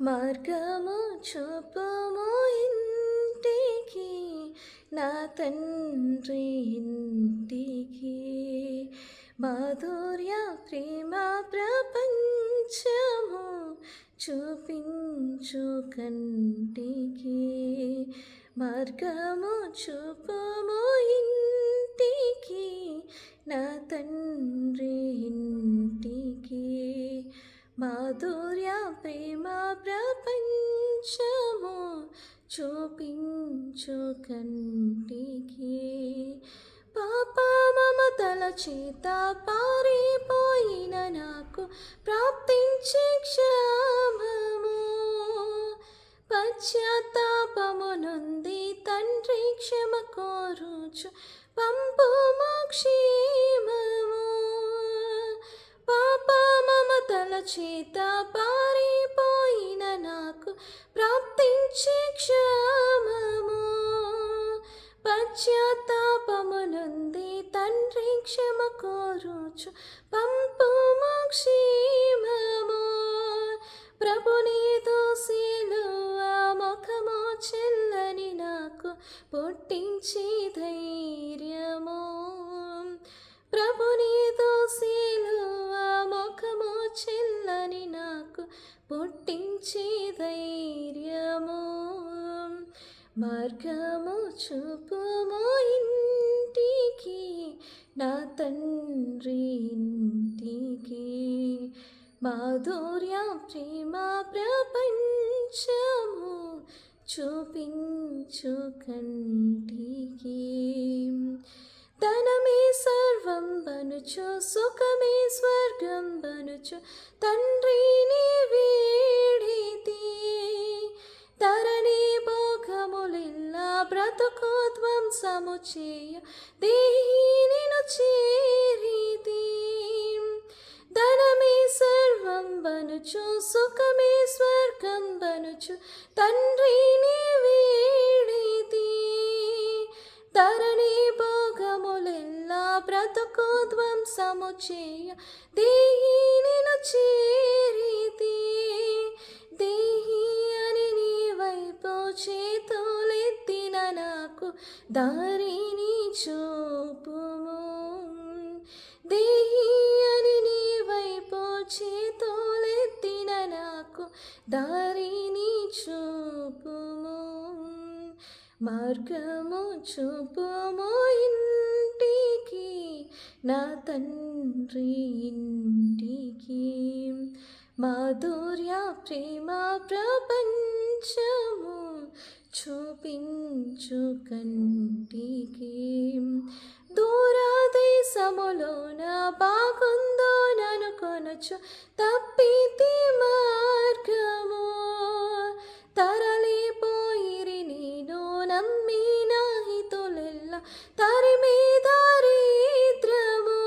మార్గము చూపుము ఇంటికి, నా తండ్రి ఇంటికి. మాధుర్య ప్రేమ ప్రపంచము చూపించు కంటికి. మార్గము చూపుము ఇంటికి, నా తండ్రి ఇంటికి. మాధుర్య ప్రేమ ప్రపంచము చూపించు కంటికి. పాప మమతల చేత పారిపోయిన నాకు ప్రాప్తించే క్షేమము. పశ్చాత్తాపము నొంది తండ్రి క్షమ కోరుచు పంపుము క్షేమము. పాప మమతల చేత పారిపోయిన నాకు ప్రాప్తించే క్షేమము. పశ్చాత్తాపము నొంది తండ్రి క్షమ కోరుచు పంపుము క్షేమము. ప్రభుని దోసిలువ ముఖము చెల్లని నాకు పుట్టించి ధైర్యము. ప్రభుని దోసిలువ ముఖము చెల్లని నాకు పుట్టించి ధైర్యము. మార్గము చూపుము ఇంటికి, నా తండ్రి ఇంటికి. మాధుర్య ప్రేమ ప్రపంచము చూపించు కంటికి. ధనమే సర్వం బనుచు సుఖమే స్వర్గం బనుచు తండ్రిని వీడితి. తరణి భోగములిల్లా బ్రతుకు ధ్వంసము చేయ దేహినిను చేరితి. ధనమే సర్వం బనుచు సుఖమే స్వర్గం బనుచు తండ్రిని వీడితి. తరణి భోగములెల్లా బ్రతుకు ధ్వంసము చేయ దేహినిను చేరితి. దేహి అని నీ వైపు చేతులెత్తిన నాకు దారిని చూపుము. దేహి అని నీ వైపు చేతులెత్తిన నాకు దారిని చూపుము. మార్గము చూపుము ఇంటికి, నా తండ్రి ఇంటికి. మాధుర్య ప్రేమ ప్రపంచము చూపించు కంటికి. దూరదేశములోన బాగుందో ననుకొనుచు తప్పితి మార్గము. తరలిపోయిరి నేను నమ్మిన హితులెల్లా తరిమి దారిద్రము.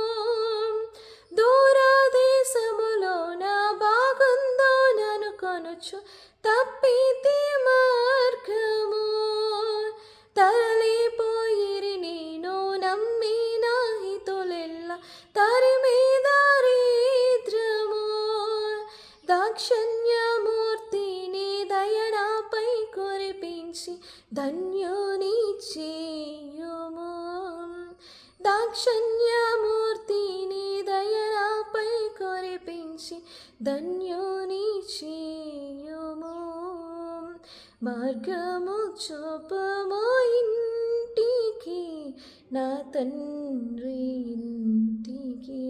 దూరదేశములోన బాగుందో ననుకొనుచు తప్పితి మార్గము. తరలిపోయిరి నేను నమ్మిన హితులెల్లా తరిమి దారిద్రము. దాక్షణ్యమూర్తిని దయనాపై కురిపించి ధన్యుని చేయుము. దాక్షణ్యమూర్తిని దయనాపై కురిపించి ధన్యుని చేయుము. మార్గము చూపుము ఇంటికి, నా తండ్రి ఇంటికి.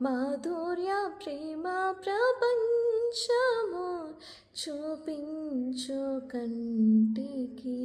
మాధుర్య ప్రేమ ప్రపంచము చూపించు కంటికి.